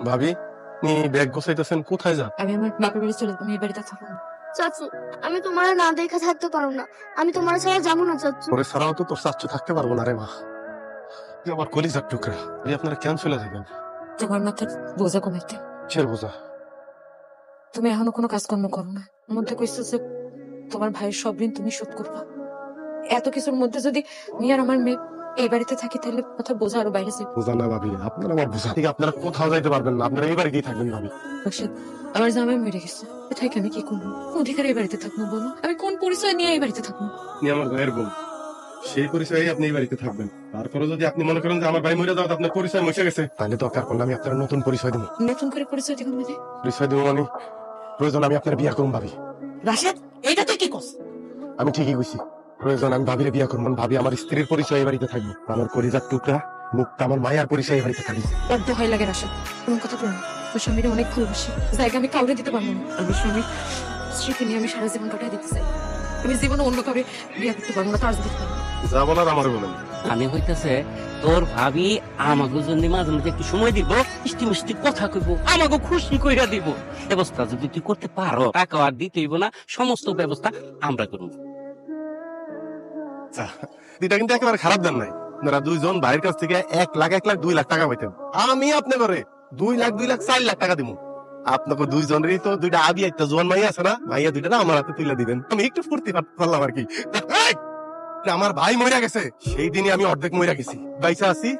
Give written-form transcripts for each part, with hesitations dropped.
ভাবি, আপনি ব্যাগ গোছাইতেছেন, কোথায় যান? আমি আমার বাপের বাড়ি চলে যাবো, আমি এই বাড়িতে থাকবো না। চাচু, আমি তোমার না দেখা থাকতে পারবো না। আমি তোমার ছাড়া যাবো না চাচু। ওরে ছাড়াও তো তোর চাচ্চু থাকতে পারবো না রে মা। তুই আমার কলিজার টুকরা, এই আপনারা কেন চলে যাবেন? তোমার মাথার বোঝা কমাইতে কিসের বোঝা? তুমি এখনো কোনো কাজকর্ম করো না। ওর মধ্যে কইছো যে তোমার ভাইয়ের সব ঋণ তুমি শোধ করবা। এত কিছুর মধ্যে যদি আমি আর আমার মেয়ে এই বাড়িতে থাকি তাহলে মাথার বোঝা আরো বাইরে যাবে। বোঝা না ভাবি, আপনারা আমার বোঝা থেকে আপনারা কোথাও যাইতে পারবেন না, আপনারা এই বাড়িতেই থাকবেন ভাবি। রাশেদ, আমার জামাই মরে গেছে, কোথায় আমি কি করবো? কোন অধিকারে এই বাড়িতে থাকবো বলো? আমি কোন পরিচয় নিয়ে এই বাড়িতে থাকবো? আপনি আমার ভাইয়ের বোন, সেই পরিচয়ে আপনি এই বাড়িতে থাকবেন। তারপরে যদি আপনি মনে করেন যে আমার ভাই মরে যাওয়া আপনার পরিচয় মুছে গেছে, তাহলে দরকার পড়লে আমি আপনার নতুন পরিচয় দেবো। নতুন করে পরিচয় দিব মানে? পরিচয় দেবো মানে প্রয়োজন আমি আপনার বিয়া করুন ভাবি। রাশেদ, এইটা তুই কি করছ? আমি ঠিকই কইছি, প্রয়োজন আমি ভাবিরে বিয়া করবো। ভাবি আমার স্ত্রীর পরিচয় এই বাড়িতে থাকবো, আমার কলিজার টুকরা মুক্তা আমার মায়ের পরিচয় এই বাড়িতে থাকবে। বড্ড ভয় লাগে রাশেদ, কোন কথা বলো না। ওর স্বামীর অনেক ভালোবাসি, জায়গা আমি কাউরে দিতে পারবো না। আমি স্বামী স্ত্রীকে নিয়ে আমি সারা জীবন কাটাই দিতে চাই। আমি জীবনে অন্য কাউরে বিয়ে করতে পারবো না, তার দিতে পারবো না। যা বলার আমার বলেন। আমি হইতেছে তোর ভাবি আমাকে জন্য মাঝে মাঝে একটু সময় দিব, মিষ্টি মিষ্টি কথা কইব, আমাকে খুশি কইরা দিব। ব্যবস্থা যদি তুই করতে পারো, টাকা আর দিতে হইব না, সমস্ত ব্যবস্থা আমরা করব। এটা কিন্তু একেবারে খারাপ দেন নাই। আপনারা দুইজন ভাইয়ের কাছ থেকে 1,00,000 টাকা পাইতেন, আমি আপনি করে 2,00,000 4,00,000 টাকা দিব। আপনাকে দুইজনেরই তো দুইটা আবি একটা জোয়ান মাইয়া আছে না, মাইয়া দুইটা না আমার হাতে তুলে দিবেন, আমি একটু ফুর্তি পারলাম আর কি। আমার ভাই মরে গেছে, সেই দিনই আমি অর্ধেক মরে গেছি, বাইসা আছি।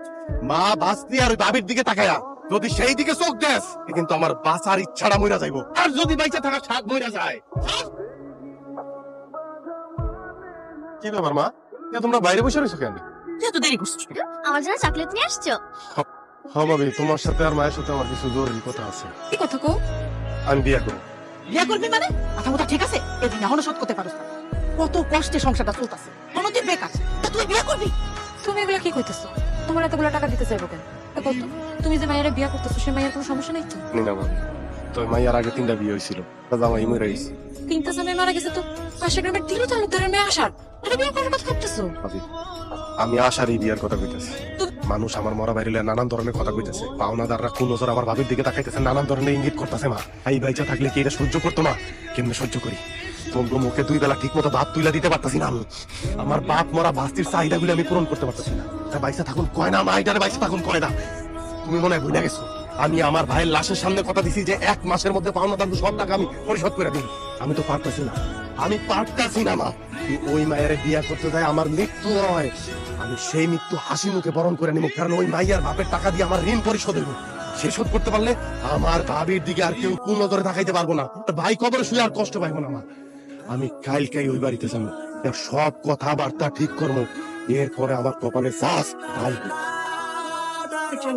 মা বাঁচতি আর ওই বাবির দিকে তাকায়া যদি সেই দিকে চোখ দেস, কিন্তু আমার বাঁচার ইচ্ছাটা মইরা যাইব। আর যদি বাইচা থাকা স্বাদ মইরা যায়। কি ব্যাপার মা, তোমরা বাইরে বসে রয়েছো কেন? এত দেরি করছিস? আমার জন্য চকলেট নিয়ে আসছো? হ্যাঁ ভাবি, তোমার সাথে আর মায়ের সাথে আমার কিছু জরুরি কথা আছে। কি কথা কো? আমি বিয়ে করবো। বিয়ে করবি মানে? কথা কথা ঠিক আছে, এদিন এখনো শোধ করতে পারছ না। কত কষ্টে সংসারটা চলতেছে, কোনদিন বেকার। তা তুই বিয়ে করবি? তুমি এগুলো কি কইতেছো? তোমার এতগুলো টাকা দিতে চাইবো কেন? দেখো তো, তুমি যে মায়ের বিয়ে করতেছো সে মায়ের কোনো সমস্যা নেই তো? না ভাবি, তো মাইয়ার আগে 3টা বিয়ে হয়েছিল, জামাই মরে গেছে। 3টা জামাই মারা গেছে তো পাশে গ্রামের দিলু তালুকদারের মেয়ে আসার, এটা বিয়ে করার কথা ভাবতেছো? ভাবি, আমি আশারই বিয়ার কথা কইতেছি। মানুষ আমার মরা বাইরে নানান ধরনের কথা কইতেছে, পাওনাদাররা কোন নজর আমার ভাবির দিকে তাকাইতেছে, নানান ধরনের ইঙ্গিত করতেছে। মা এই বাইচা থাকলে কি এটা সহ্য করতো না? কেমনে সহ্য করি? তোমরা মুখে 2 বেলা ঠিক মতো ভাত তুইলা দিতে পারতাছি না আমি। আমার বাপ মরা বাস্তির চাহিদাগুলো আমি পূরণ করতে পারতাছি না। বাইচা থাকুন কয় না, মা এটারে বাইচা থাকুন কয় না। তুমি মনে হয় ভুলে গেছো, আমি আমার ভাইয়ের লাশের সামনে কথা দিছি যে 1 মাসের মধ্যে পাওনাদার সব টাকা আমি পরিশোধ করে দিই। আমি তো পারতাছি না, আমি পারতাছি না মা। ওই মায়ের বিয়া করতে যায় আমার মৃত্যু হয়, আমি সেই মৃত্যু হাসি মুখে বরণ করে নিব, কারণ ওই মাইয়ার বাপের টাকা দিয়ে আমার ঋণ পরিশোধ হইব। সে শোধ করতে পারলে আমার ভাবির দিকে আর কেউ কোন নজরে তাকাইতে পারবো না, ভাই কবরে শুয়ে আর কষ্ট পাইবো না মা। আমি কালকেই ওই বাড়িতে যাবো, সব কথাবার্তা ঠিক করবো, এরপরে আমার কপালে শ্বাস ঢালবো।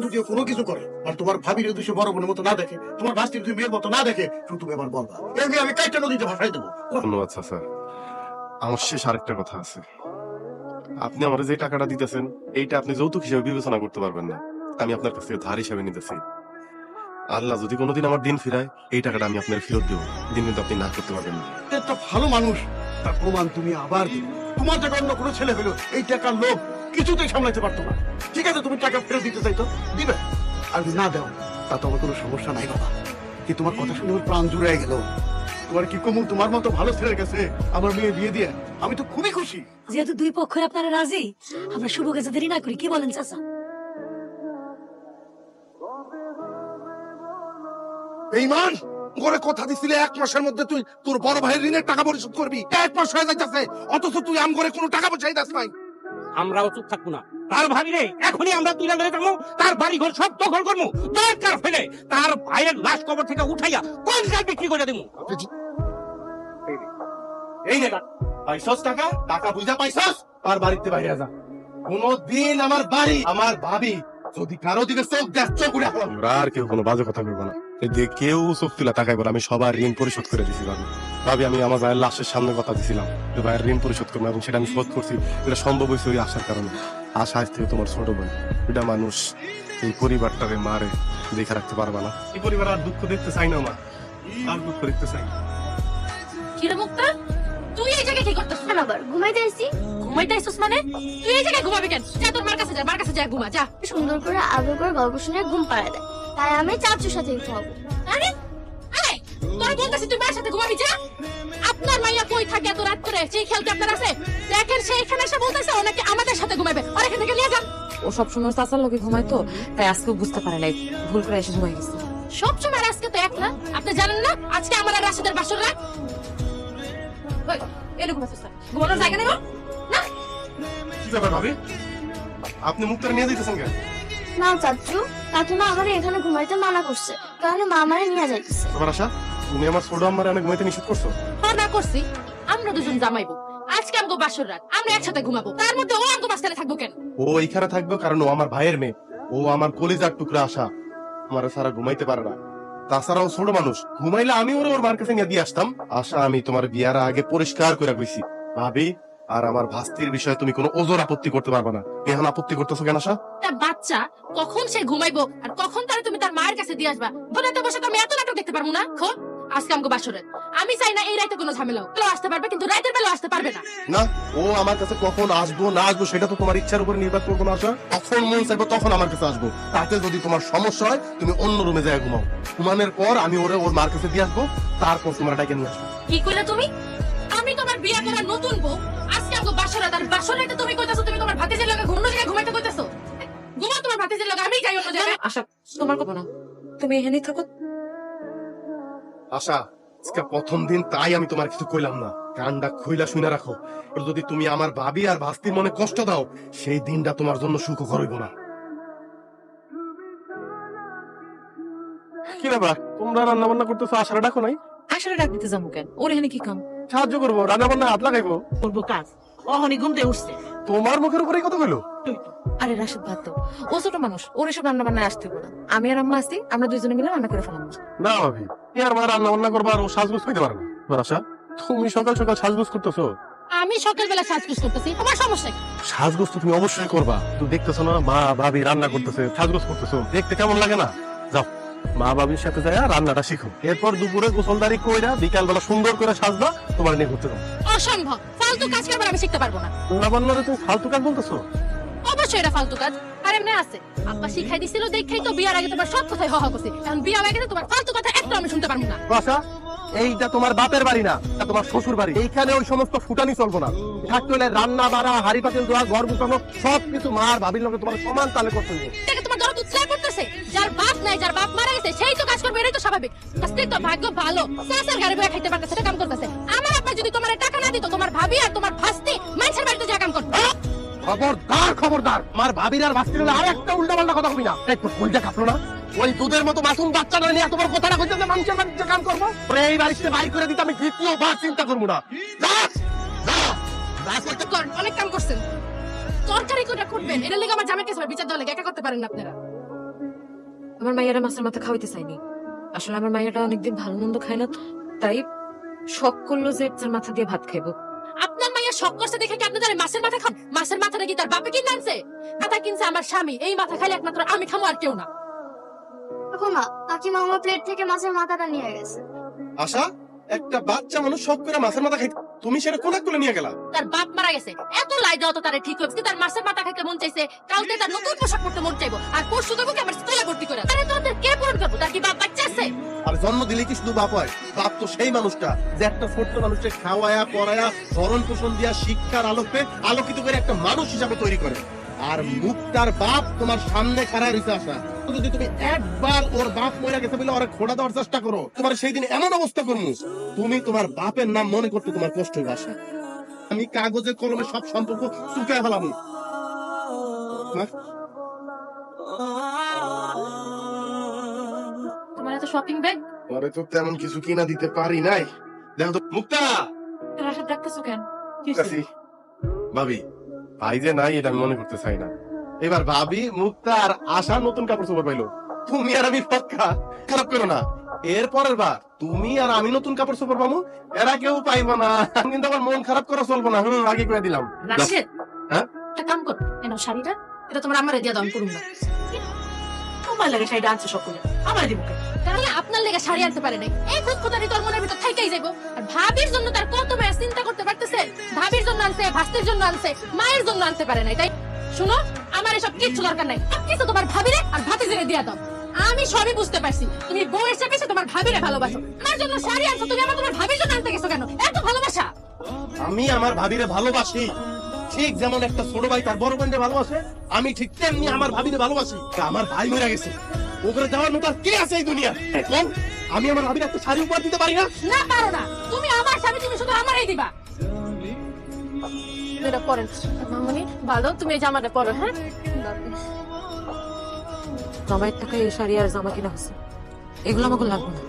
যদি কোনো কিছু করে আর তোমার ভাবির উদ্দেশ্য বড় বোনের মতো না দেখে, তোমার ভাস্তির দুই মেয়ের মতো না দেখে, শুধু তুমি এবার বলবা, এমনি আমি কাইটা নদীতে ভাসাই দেবো। ধন্যবাদ চাচা। আমার শেষ আরেকটা কথা আছে, আপনি আমার যে টাকাটা দিতেছেন এইটা আপনি যৌতুক হিসেবে বিবেচনা করতে পারবেন না, আমি আপনার কাছ থেকে ধার হিসেবে নিতেছি। আল্লাহ যদি কোনোদিন আমার দিন ফিরায়, এই টাকাটা আমি আপনার ফেরত দেবো, দিন কিন্তু আপনি না করতে পারবেন না। একটা ভালো মানুষ, তার প্রমাণ তুমি আবার দিবে। তোমার টাকা অন্য কোনো ছেলে হলো এই টাকার লোভ কিছুতেই সামলাইতে পারতো না। ঠিক আছে, তুমি টাকা ফেরত দিতে চাইতো, দিবে। আর যদি না দাও তা তো আমার কোনো সমস্যা নাই বাবা। কি তোমার কথা শুনে আমার প্রাণ জুড়ে গেল। তোমার কি কমু, তোমার মতো ভালো ছেলের কাছে আমার মেয়ে বিয়ে দিয়ে আমি তো খুবই খুশি। যেহেতু দুই পক্ষের আপনারা রাজি, আমরা শুরু কাছে দেরি না করি, কি বলেন চাচা? বেঈমান, করে কথা দিছিলে 1 মাসের মধ্যে তুই তোর বড় ভাইয়ের ঋণের টাকা পরিশোধ করবি, 1 মাস হয়ে যাইতেছে, অথচ তুই আম করে কোনো টাকা পয়সাই দাস নাই। আমরাও চুপ থাকবো না। তার ভাবি রে এখনই আমরা তুলে ধরে যাবো, তার বাড়ি ঘর সব দখল করবো, দরকার ফেলে তার ভাইয়ের লাশ কবর থেকে উঠাইয়া কোন জায়গায় বিক্রি করে দেবো। এই নে পাইছস টাকা, টাকা বুঝা পাইছস, তার বাড়িতে বাইরে যা। কোনদিন আমার বাড়ি, আমার ভাবি যদি কারো দিকে চোখ দেখ, চোখ উড়ে ফেলাম। আমরা আর কেউ কোনো বাজে কথা বলবো না, যে কেউ চোখ তুলা তাকাই বলে আমি সবার ঋণ পরিশোধ করে দিছি। ভাবি আমি আমার ভাইয়ের লাশের সামনে কথা দিছিলাম যে ভাইয়ের ঋণ পরিশোধ করবো, এবং সেটা আমি শোধ করছি। এটা সম্ভব হয়েছে ওই আশার কারণে। আশা আজ থেকে তোমার ছোট বোন, এটা মানুষ এই পরিবারটাকে মারে দেখে রাখতে পারবা না। এই পরিবার আর দুঃখ দেখতে চাই না মা, আর দুঃখ দেখতে চাই না। কিরে মুক্তা, তুই এই জায়গায় কি করতেছ? আবার ঘুমাইতে আসছি। ঘুমাইতে আইছিস মানে? তুই এই জায়গায় ঘুমাবি কেন? যা তোর মার কাছে যা, মার কাছে যা ঘুমা যা। সুন্দর করে আদর করে গল্প শুনে ঘুম পাড়ায় দেয়, তাই আমি চাচুর সাথে ঘুমাবো। আরে এই তোর বলতেছিস তুই মার সাথে ঘুমাবি যা। আপনার মাইয়া কই থাকে এত রাত করে? সেই খেয়াল কি আপনার আছে? দেখেন সে এখানে এসে বলতেছে ও নাকি আমাদের সাথে ঘুমাবে, আর এখান থেকে নিয়ে যান। ও সবসময় চাচার লোকে ঘুমায় তো, তাই আজকেও বুঝতে পারে নাই, ভুল করে এসে ঘুমাই গেছে। সবসময় আর আজকে তো এক না, আপনি জানেন না আজকে আমার আর রাশেদের বাসর রাত। ওই এরকম আছে স্যার, ঘুমানোর জায়গা নেই না? কি ব্যাপার ভাবি, আপনি মুক্তার নিয়ে দিতেছেন কেন? না চাচু, কাকিমা আমার এখানে ঘুমাইতে মানা করছে, কারণ মা আমারে নিয়ে যাইতেছে। তোমার আশা, তুমি আমার ছোট আম্মারে অনেক ঘুমাইতে নিষেধ করছো। হ্যাঁ না করছি, আমরা দুজন জামাইবো, আজকে আমগো বাসর রাত, আমরা একসাথে ঘুমাবো, তার মধ্যে ও আমগো মাঝখানে থাকবো কেন? ও এইখানে থাকবে কারণ ও আমার ভাইয়ের মেয়ে, ও আমার কলিজার টুকরা আশা, আমার সারা ঘুমাইতে পারে না। তাছাড়াও ছোট মানুষ, ঘুমাইলে আমি ওর মার কাছে নিয়ে দিয়ে আসতাম। আশা, আমি তোমার বিয়ার আগে পরিষ্কার করে কইছি ভাবি, আর আমার ভাস্তির বিষয়ে তুমি কোনো ওজোর আপত্তি করতে পারবে না। এখন আপত্তি করতেছো কেন আশা? তা বাচ্চা কখন সে ঘুমাইবো আর কখন তারে তুমি তার মায়ের কাছে দিয়ে আসবা? ঘুমাইতে বসে তো আমি এত নাটক দেখতে পারবো না। খো আজকে আমগো বাসর রাত, আমি চাই না এই রাতে কোনো ঝামেলা হোক। বেলা আসতে পারবে কিন্তু রাতের বেলা আসতে পারবে না। না, ও আমার কাছে কখন আসবো না আসবো সেটা তো তোমার ইচ্ছার উপর নির্ভর করবো না আশা। তখন মন চাইবো তখন আমার কাছে আসবো। তাতে যদি তোমার সমস্যা হয় তুমি অন্য রুমে যাই ঘুমাও। ঘুমানোর পর আমি ওর মার কাছে দিয়ে আসবো, তারপর তোমার ডাকে নিয়ে আসবো। কি কইলা তুমি? আমি তোমার বিয়া করা নতুন বউ, আজকে আমগো বাসর রাত, আর বাসর রাতে তুমি কইতাছো তুমি তোমার ভাতিজের লগে ঘুমানো জায়গায় ঘুমাইতে কইতাছো? ঘুমাও তোমার ভাতিজের লগে, আমি যাই অন্য জায়গায়। আশা তোমার কথা না, তুমি এখানেই থাকো। আশা, আজকে প্রথম দিন তাই আমি তোমার কিছু কইলাম না, কানটা খুইলা শুনে রাখো। আর যদি তুমি আমার ভাবি আর ভাস্তির মনে কষ্ট দাও, সেই দিনটা তোমার জন্য সুখকর হইব না। কি ব্যাপার, তোমরা রান্না বান্না করতেছো, আশারা ডাকো নাই? আসলে ডাক দিতে যাবো কেন? ওর এখানে কি কাম? সাহায্য করবো, রান্না বান্না হাত লাগাইবো। করবো কাজ, অহনি ঘুমতে উঠছে। তোমার মুখের উপরেই কথা কইলো। আরে রাশেদ ভাত দাও, ও ছোট মানুষ, ওর এসব রান্না বান্না আসতে হবে না। আমি আর আম্মা আছি, আমরা দুইজনে মিলে রান্না করে ফেলাম। না ভাবি, আর মা রান্না বান্না করবা আর ও সাজগোজ করতে পারে না। আশা, তুমি সকাল সকাল সাজগোজ করতেছো। আমি সকালবেলা সাজগোজ করতেছি, আমার সমস্যা কি? সাজগোজ তো তুমি অবশ্যই করবা। তুমি দেখতেছো না মা ভাবি রান্না করতেছে, সাজগোজ করতেছো, দেখতে কেমন লাগে না? যাও, মা ভাবির সাথে যায় রান্নাটা শিখো। এরপর দুপুরে গোসলদারি কইরা বিকাল বেলা সুন্দর করে সাজবা, তোমার নিয়ে ঘুরতে যাও। অসম্ভব, ফালতু কাজ করবার আমি শিখতে পারবো না। রান্না বান্নারে তুমি ফালতু কাজ বলতেছো? অবশ্যই এটা ফালতু কাজ। আর এমনি আছে, আব্বা শিখাই দিছিল দেখেই তো বিয়ার আগে তোমার সব কথাই হওয়া করছে। এখন বিয়া হয়ে গেছে, তোমার ফালতু কথা একটা আমি শুনতে পারবো না। আশা, এইটা তোমার বাপের বাড়ি না, এটা তোমার শ্বশুর বাড়ি। এইখানে ওই সমস্ত ফুটানি চলবো না। থাকতে হলে রান্না বাড়া, হাড়ি পাতিল ধোয়া, ঘর গুছানো সবকিছু মার ভাবির লোকে তোমার সমান তালে করতে হবে। এটা তোমার দরদ উৎসাহ করতেছে। যার বাপ নাই, যার বাপ মারা গেছে, সেই তো কাজ করবে, এটাই তো স্বাভাবিক। আজকে তো ভাগ্য ভালো, সাসার গাড়ি বয়ে খাইতে পারতেছে, এটা কাম করতেছে। আমার আপা যদি তোমার টাকা না দিত, তোমার ভাবি আর তোমার ভাস্তি মানুষের বাড়িতে যা কাম করতো। খবরদার, খবরদার, আমার ভাবির আর ভাস্তির হলে আর একটা উল্টা পাল্টা কথা কবি না। এই তো কইটা কাঁপলো না? ওই দুধের মতো মাসুম বাচ্চাটা নিয়ে তোমার কথাটা কইতে যে মানুষের বাড়িতে কাম করবো, এই বাড়িতে বাইর করে দিতে আমি দ্বিতীয়বার চিন্তা করবো না। অনেক কাম করছেন, তরকারি কোটা করবেন, এটা লেগে আমার জামাই কাছে বিচার দেওয়া লেগে একা করতে পারেন না আপনারা। আমার মাইয়ারা মাছের মাথা খাওয়াইতে চাইনি। আসলে আমার মাইয়াটা অনেকদিন ভালো মন্দ খায় না, তাই শখ করলো যে মাছের মাথা দিয়ে ভাত খাইবো। আপনার মাইয়া শখ করছে দেখে কি আপনি তার মাছের মাথা খান? মাছের মাথাটা কি তার বাপে কিনে আনছে? মাথা কিনছে আমার স্বামী, এই মাথা খাইলে একমাত্র আমি খামো, আর কেউ না। দেখো মা, কাকিমা আমার প্লেট থেকে মাছের মাথাটা নিয়ে গেছে। আশা, একটা বাচ্চা মানুষ শখ করে মাছের মাথা খাইতে, তুমি সেটা কোন করে নিয়ে গেলা? তার বাপ মারা গেছে, এত লাই দেওয়া তো তারে ঠিক হয়েছে। তার মাছের মাথা খাইতে মন চাইছে, কালকে তার নতুন পোশাক পরতে মন চাইবো, আর পরশু দেবো কি আমার স্কুলে ভর্তি করে। আরে তোদের কে পূরণ করবো? তার কি বাপ বাচ্চা আছে? আর জন্ম দিলে কি শুধু বাপ হয়? বাপ তো সেই মানুষটা যে একটা ছোট্ট মানুষকে খাওয়ায়া পড়ায়া ভরণ পোষণ দিয়া শিক্ষার আলোকে আলোকিত করে একটা মানুষ হিসাবে তৈরি করে। আর মুক্তার বাপ তোমার সামনে খাড়া রয়েছে আশা। যদি তুমি একবার ওর বাপ মরে গেছে বলে ওরা খোড়া দেওয়ার চেষ্টা করো, তোমার সেই দিন এমন অবস্থা করবো তুমি তোমার বাপের নাম মনে করতে তোমার কষ্ট হবে আশা। আমি কাগজে কলমে সব সম্পর্ক চুকায় ফেলাম। তোমার এত শপিং ব্যাগ? পরে তো তেমন কিছু কিনা দিতে পারি নাই। দেখো তো মুক্তা, রাশাদ ডাকতেছো কেন? কাছি ভাবি, ভাই যে নাই এটা আমি মনে করতে চাই না। এবার ভাবি, মুক্তা আর আশা নতুন কাপড় চোপড় পাইলো, তুমি আর আমি পাক্কা খারাপ করো না। এর পরের বার তুমি আর আমি নতুন কাপড় চোপড় পাবো, এরা কেউ পাইবো না। কিন্তু আমার মন খারাপ করা চলবো না। আগে করে দিলাম। রাশেদ, হ্যাঁ? একটা কাম কর, এ নাও শাড়িটা, এটা তোমার আমারে দিয়ে দাও, আমি করুন না। তোমার লাগে শাড়িটা আনছে সকলে, আমার দিব কেন? তাহলে আপনার লেগে শাড়ি আনতে পারে নাই এই খুঁতখুঁতানি তোর মনের ভিতর থাইকাই যাইবো। আর ভাবির জন্য তার কত মায়ের চিন্তা করতে পারতেছে, ভাবির জন্য আনছে, ভাস্তির জন্য আনছে, মায়ের জন্য আনতে পারে নাই। তাই শুনো, আমার এসব কিচ্ছু দরকার নাই, কিছু তোমার ভাবিরে আর ভাতিজিরে দিয়া দাও। আমি সবই বুঝতে পারছি, তুমি বউয়ের চেয়ে তোমার ভাবিরে ভালোবাসো। আমার জন্য শাড়ি আনছো, তুমি আমার তোমার ভাবির জন্য আনতে গেছো কেন? এত ভালোবাসা। আমি আমার ভাবিরে ভালোবাসি, ঠিক যেমন একটা ছোট ভাই তার বড় বোনকে ভালোবাসে, আমি ঠিক তেমনি আমার ভাবিরে ভালোবাসি। আমার ভাই মরে গেছে, ওখানে যাওয়ার মতো আর কে আছে এই দুনিয়া? এখন আমি আমার ভাবির একটা শাড়ি উপহার দিতে পারি না? না পারো না, তুমি আমার স্বামী, তুমি শুধু আমারই দিবা। এটা পরেন মামনি, ভালো তুমি এই জামাটা পরো। হ্যাঁ, জামাইয়ের টাকায় এই শাড়ি আর জামা কিনা হচ্ছে, এগুলো আমাকে লাগবে না।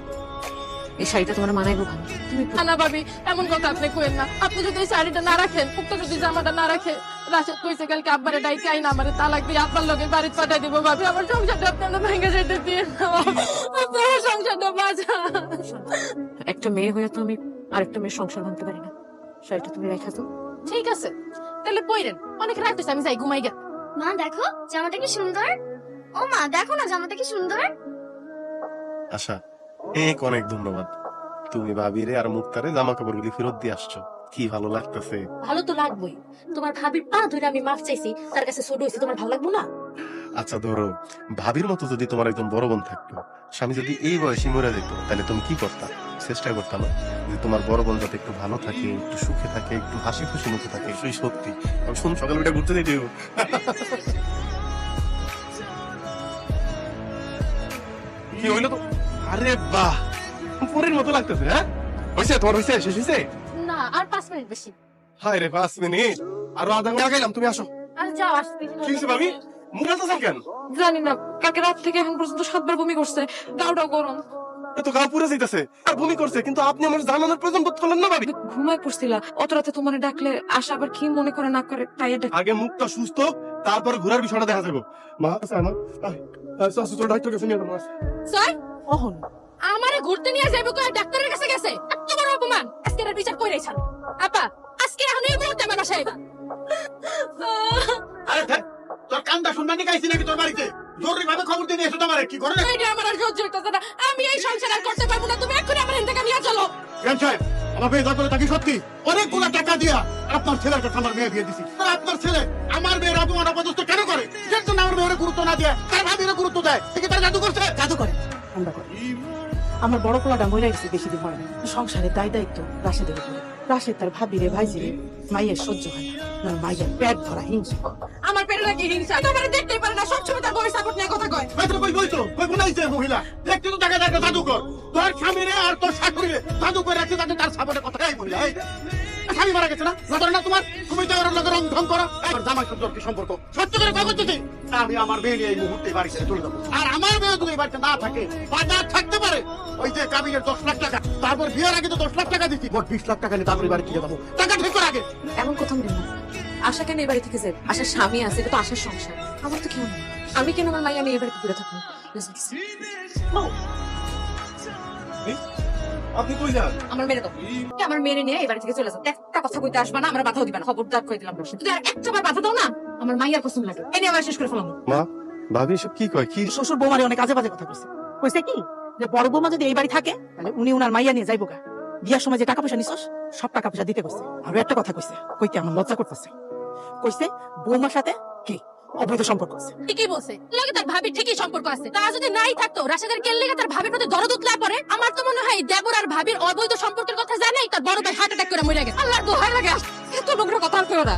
এই শাড়িটা তোমার মানাইবো ভালো। তুমি না ভাবি, এমন কথা আপনি কইেন না। আপনি যদি এই শাড়িটা না রাখেন, উক্ত যদি জামাটা না রাখে, রাশেদ কইছে কালকে আব্বারে ডাইকে আইনা আমারে তালাক দিয়ে আব্বার লগে বাড়ি পাঠাই দিব। ভাবি, আমার সংসারটা আপনারা ভেঙে যেতে দিয়ে আপনার সংসারটা বাঁচা। একটা মেয়ে হয়ে তো আমি আরেকটা মেয়ের সংসার ভাঙতে পারি না। শাড়িটা তুমি রেখা তো। ঠিক আছে, তাহলে পইরেন, অনেক রাত হইছে, আমি যাই ঘুমাই গে। মা দেখো জামাটা কি সুন্দর। ও মা দেখো না জামাটা কি সুন্দর। আশা, অনেক ধন্যবাদ। তুমি ভাবিরে আর মুক্তারে জামা কাপড়গুলি ফেরত দিয়ে আসছো, কি ভালো লাগতেছে। ভালো তো লাগবেই, তোমার ভাবির পা ধরে আমি মাফ চাইছি, তার কাছে ছোট হয়েছে, তোমার ভালো লাগবো না? আচ্ছা ধরো, ভাবির মতো যদি তোমার একজন বড় বোন থাকতো, স্বামী যদি এই বয়সে মরে যেত, তাহলে তুমি কি করতা? চেষ্টা করতাম যে তোমার বড় বোন যাতে একটু ভালো থাকে, একটু সুখে থাকে, একটু হাসি খুশি মুখে থাকে। সেই সত্যি আমি শুন সকাল বেটা ঘুরতে যাই দেব। কি হইলো তো? আরে বাহ, পরের মতো লাগতেছে। হ্যাঁ হয়েছে, তোমার হয়েছে, শেষ হয়েছে? না, আর 5 মিনিট বেশি। হায় রে, 5 মিনিট আরো আধা ঘন্টা গেলাম। তুমি আসো। আর যাও, আসতে কি হয়েছে ভাবি? মুখ হালতেছেন কেন? জানি না, কালকে রাত থেকে এখন পর্যন্ত 7 বার বমি করছে, গাওটাও গরম। এত গা পুড়ে যাইতেছে আর বমি করছে, কিন্তু আপনি আমার জানানোর প্রয়োজন বোধ করলেন না ভাবি। ঘুমায় পড়ছিলা, অত রাতে তোমার ডাকলে আশা আবার কি মনে করে না করে, তাই এটা। আগে মুখটা সুস্থ, তারপরে ঘোরার বিষয়টা দেখা যাবে। মা আছে আমার, ডাক্তারকে শুনিয়ে দাও। স্যার, অহন আমারে ঘুরতে নিয়ে যাইবো কই ডাক্তারের কাছে গেছে? এত বড় অপমান, আজকে এর বিচার কইরাই ছাড়। আপা, আজকে এখন এই মুহূর্তে আমার বাসায় আইবা। আরে ধ্যাৎ, তোর কান্দা শুনবানি গাইছি নাকি তোর বাড়িতে? জরুরি ভাবে খবর দিয়ে এসো তোমারে, কি করে? এইটা আমার আর সহ্য হইতাছে না, আমি এই সংসার আর করতে পারবো না। তুমি এক্ষুনি আমার এখান থেকে নিয়ে চলো। কেন সাহেব, আমার মেয়ে দরকার থাকি সত্যি অনেকগুলো টাকা দিয়া আপনার ছেলের কাছে আমার মেয়ে দিয়ে দিছি। আর আপনার ছেলে আমার মেয়ের অপমান অপদস্থ কেন করে? যার জন্য আমার মেয়ের গুরুত্ব না দিয়ে তার ভাবির গুরুত্ব দেয়, ঠিক তার জাদু করছে। জাদু করে আমরা করি। আমার বড় পোলাটা মরে গেছে বেশি দিন হয় না, সংসারে দায় দায়িত্ব রাশেদের উপরে। রাশেদ তার ভাবিরে ভাইজিরে মাইয়ের সহ্য হয় না, মাইয়ের পেট ভরা হিংসা। আমার পেটে নাকি হিংসা? তোমার দেখতেই পারে না, সবসময় তার বউয়ের সাপোর্ট নিয়ে কথা কয়। হয়তো কই বইছো, কই বুনাইছে মহিলা দেখতে তো টাকা টাকা জাদু কর। তোর স্বামীরে আর তোর শাশুড়িরে জাদু করে রাখছে, তাতে তার সাপোর্টে কথা এই মহিলা। এই স্বামী মারা গেছে না, নজর না তোমার? তুমি তো ওর লগে রং করো। আর জামাই সহ্য কি সম্পর্ক? সত্য করে কাগজ দিতে আমি আমার মেয়ে নিয়ে এই মুহূর্তে বাড়ি ছেড়ে চলে যাবো। আর আমার মেয়ে যদি এই বাড়িতে না থাকে বা না থাকতে পারে, ওই যে কাবিনের 10 লাখ টাকা, তারপর বিয়ের আগে তো 10 লাখ টাকা দিচ্ছি, মোট 20 লাখ টাকা নিয়ে তারপরে বাড়ি থেকে যাবো। টাকা ঠিক করে আগে। এমন কথা বলি না। আশা কেন এই বাড়ি থেকে যাবে? আশার স্বামী আছে, এটা তো আশার সংসার। আমার তো কেউ নেই, আমি কেন আমার মাইয়া নিয়ে এই বাড়িতে ঘুরে থাকবো? আপনি কই যান? আমার মেরে দাও, আমার মেরে নিয়ে এই বাড়ি থেকে চলে যাও। একটা কথা কইতে আসবা না, আমার বাধাও দিবা না, খবরদার কই দিলাম। যদি আর একটা বার বাধা দাও না, আমার মাইয়ার পছন্দ লাগে, এই নিয়ে আমার শেষ করে ফেলাম। মা, ভাবি সব কি কয়? কি শ্বশুর বৌমারে অনেক আজে বাজে কথা কইছে। কইছে কি যে বড় বৌমা যদি এই বাড়ি থাকে তাহলে উনি উনার মাইয়া নিয়ে যাইবো গা। বিয়ার সময় যে টাকা পয়সা নিছস সব টাকা পয়সা দিতে কইছে। আরো একটা কথা কইছে, কইতে আমার লজ্জা করতেছে। কইছে বৌমার সাথে কি অবৈধ সম্পর্ক আছে। ঠিকই বলছে, লাগে তার ভাবির ঠিকই সম্পর্ক আছে। তা যদি নাই থাকতো, রাশেদের কেন লেগে তার ভাবির প্রতি দরদ উতলা পড়ে? আমার তো মনে হয় দেবর আর ভাবির অবৈধ সম্পর্কের কথা জানেই তার বড় ভাই হার্ট অ্যাটাক করে মরে গেছে। আল্লাহর দোহাই লাগে, এত নোংরা কথা আর কইও না।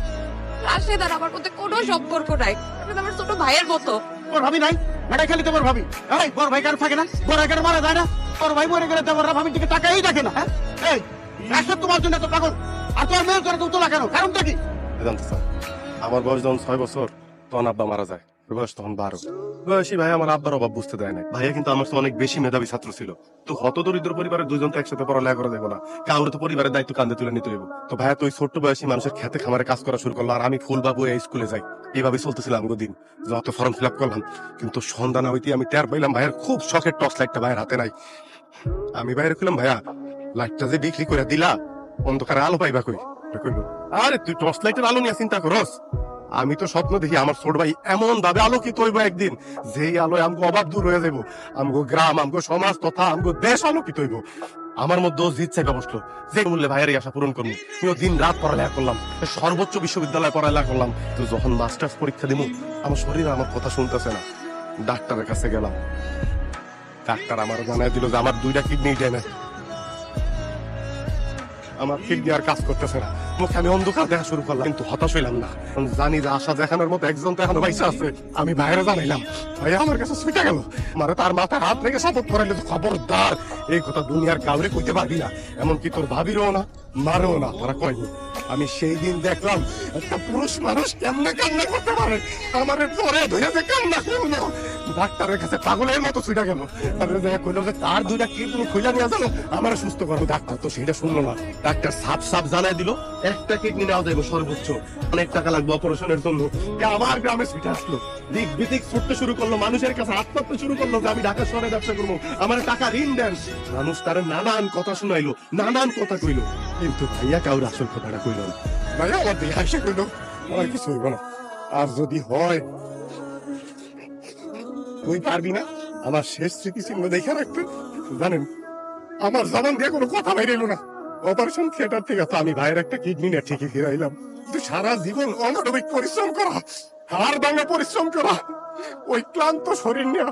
রাশেদ আর আমার মধ্যে কোনো সম্পর্ক নাই, রাশেদ আমার ছোট ভাইয়ের মতো। তোর ভাবি নাই, মেটাই খালি তোমার ভাবি। এই বড় ভাই কার থাকে না? বড় ভাই কার মারা যায় না? তোর ভাই মরে গেলে তোমার ভাবির দিকে তাকাই দেখে না। এই রাশেদ তোমার জন্য তো পাগল, আর তোমার মেয়ের জন্য তো উতলা কেন? কারণটা কি? জানতে স্যার, আমার বয়স যখন 6 বছর তখন আব্বা মারা যায়, বয়স তখন 12। বয়সী ভাই আমার আব্বার অভাব বুঝতে দেয় না। ভাইয়া কিন্তু আমার অনেক বেশি মেধাবী ছাত্র ছিল। তো হত দরিদ্র পরিবারের দুজন তো একসাথে পড়ালেখা করা যাবে না, কাউরে তো পরিবারের দায়িত্ব কাঁধে তুলে নিতে হইব। তো ভাইয়া তো ওই ছোট্ট বয়সী মানুষের খেতে খামারে কাজ করা শুরু করলো, আর আমি ফুল বাবু এই স্কুলে যাই। এইভাবে চলতেছিলাম দিন, যত ফর্ম ফিল আপ করলাম। কিন্তু সন্ধ্যা না হইতে আমি টের পাইলাম ভাইয়ের খুব শখের টর্চ লাইটটা ভাইয়ের হাতে নাই। আমি বাইরে খুললাম, ভাইয়া লাইটটা যে বিক্রি করে দিলা, অন্ধকারে আলো পাইবা কই? কইলো, আরে তুই টর্চ লাইটের আলো নিয়ে চিন্তা করস? আমি তো স্বপ্ন দেখি আমার ছোট ভাই এমন ভাবে আলোকিত হইব একদিন, যেই আলোয় আমগো অভাব দূর হয়ে যাবো, আমগো গ্রাম, আমগো সমাজ তথা আমগো দেশ আলোকিত হইব। আমার মধ্যে জিত চাইবা বসলো, যে মূল্যে ভাইয়ের এই আশা পূরণ করবো। আমিও দিন রাত পড়ালেখা করলাম, সর্বোচ্চ বিশ্ববিদ্যালয়ে পড়ালেখা করলাম, তো যখন মাস্টার্স পরীক্ষা দিব আমার শরীর আমার কথা শুনতেছে না। ডাক্তারের কাছে গেলাম, ডাক্তার আমার জানাই দিল যে আমার 2টা কিডনি ড্যামেজ, আমার কিডনি আর কাজ করতেছে না। মুখে আমি অন্ধকার দেখা শুরু করলাম, কিন্তু হতাশ হইলাম না। আমি জানি যে আশা দেখানোর মতো একজন তো এখনো বাইসা আছে। আমি বাইরে জানাইলাম, ভাইয়া আমার কাছে ছুটে গেল, মানে তার মাথায় হাত রেখে শপথ করাইলে তো খবরদার এই কথা দুনিয়ার কাউরে কইতে পারবি না, এমনকি তোর ভাবিরও না, মারও না। তারা কয়নি। আমি সেই দিন দেখলাম একটা পুরুষ মানুষ কেমনে কান্না করতে পারে, আমার ধরে ধরে যে কান্না করলো। ডাক্তারের কাছে পাগলের মতো ছুটে গেল, তারপরে দেখা কইলো যে তার 2টা কিডনি খুলে নিয়ে যাবো, আমার সুস্থ করবো। ডাক্তার তো সেটা শুনলো না, ডাক্তার সাপ সাপ জানাই দিল একটা কিডনি নেওয়া যাবে সর্বোচ্চ, অনেক টাকা লাগবে অপারেশনের জন্য। আবার গ্রামে ছুটে আসলো, দিক বিদিক ছুটতে শুরু করলো, মানুষের কাছে হাত পাততে শুরু করলো যে আমি ঢাকা শহরে ব্যবসা করবো, আমার টাকা ঋণ দেন। মানুষ তার নানান কথা শুনাইলো, নানান কথা কইলো, কিন্তু ভাইয়া কাউর আসল কথাটা কইলো না। ভাইয়া আমার দিয়ে হাসে কইলো আমার কিছু হইব না, আর যদি হয় তুই পারবি না আমার শেষ স্মৃতিচিহ্ন দেখে রাখতে। জানেন আমার জবান দিয়ে কোনো কথা বাইরে এলো না। অপারেশন থিয়েটার থেকে তো আমি ভাইয়ের একটা কিডনি নিয়ে ঠিকই ফিরাইলাম, কিন্তু সারা জীবন অনাটবিক পরিশ্রম করা, হাড় ভাঙা পরিশ্রম করা, ওই ক্লান্ত শরীর নিয়ে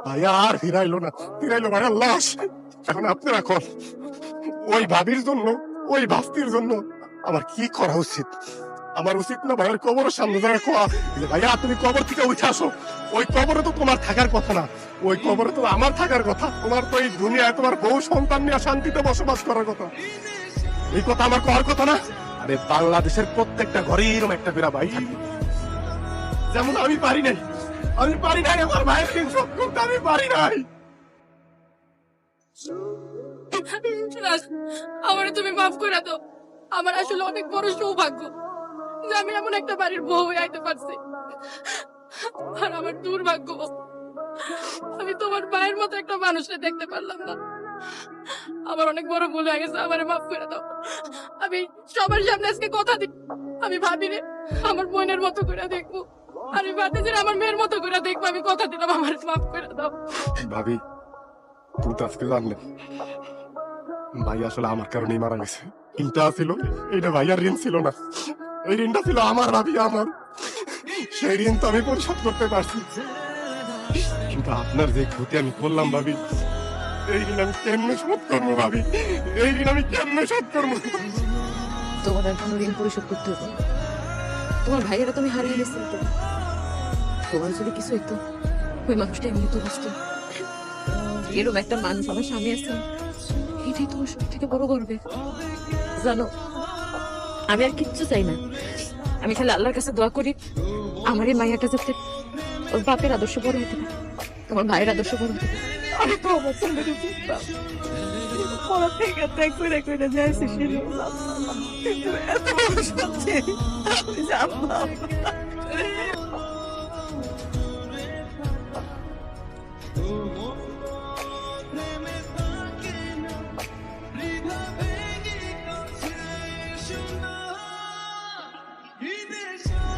ভাইয়া আর ফিরাইলো না, ফিরাইলো ভাইয়ার লাশ। এখন আপনারা কর, ওই ভাবির জন্য, ওই ভাস্তির জন্য আমার কি করা উচিত? আমার উচিত না ভাইয়ের কবরের সামনে যারা কোয়া যে ভাইয়া তুমি কবর থেকে উঠে আসো? ওই কবরে তো তোমার থাকার কথা না, ওই কবরে তো আমার থাকার কথা। তোমার তো এই দুনিয়ায় তোমার বউ সন্তান নিয়ে শান্তিতে বসবাস করার কথা, এই কথা আমার করার কথা না। আরে বাংলাদেশের প্রত্যেকটা ঘরে এরকম একটা করে ভাই থাকে, যেমন আমি পারি নাই, আমি পারি নাই আমার ভাইয়ের ঋণ শোধ করতে, আমি পারি নাই। আমার তুমি মাফ করে দাও। আমার আসলে অনেক বড় সৌভাগ্য যে আমি এমন একটা বাড়ির বউ হয়ে আইতে পারছি, আর আমার দুর্ভাগ্য আমি তোমার ভাইয়ের মতো একটা মানুষকে দেখতে পারলাম না। আমার অনেক বড় ভুল হয়ে গেছে, আমারে মাফ করে দাও। আমি সবার সামনে আজকে কথা দিই, আমি ভাবি রে আমার বোনের মতো করে দেখবো, আমি ভাবতে যে আমার মেয়ের মতো করে দেখবো। আমি কথা দিলাম, আমার মাফ করে দাও। ভাবি তুই তো আজকে জানলে ভাই আসলে আমার কারণেই মারা গেছে, কিন্তু ছিল এটা ভাইয়ার ঋণ ছিল না, এই ঋণটা ছিল আমার। ভাবি আমার সেই ঋণ তো আমি পরিশোধ করতে পারছি, কিন্তু আপনার যে ক্ষতি আমি করলাম ভাবি, এই ঋণ আমি কেমনে শোধ করবো? ভাবি এই ঋণ আমি কেমনে শোধ করবো? তোমার আর কোনো ঋণ পরিশোধ করতে হবে না। তোমার ভাইয়েরা তুমি হারিয়ে গেছিলে, তো তোমার যদি কিছু হইতো ওই মানুষটা এমনি তো বুঝতো। এরকম একটা মানুষ আমার স্বামী আছে, এটাই তোমার সব থেকে বড় গর্বের। জানো আমি আর কিচ্ছু চাই না, আমি খালি আল্লাহর কাছে দোয়া করি আমার এই মাইয়াটা যাতে ওর বাপের আদর্শ বড় হতে পারে, তোমার ভাইয়ের আদর্শ বড় হতে পারে। আমি তো আমার ছেলের বুঝতাম পড়া থেকে ত্যাগ করে করে যাইছি, কিন্তু এত বড় সত্যি আমি জানতাম।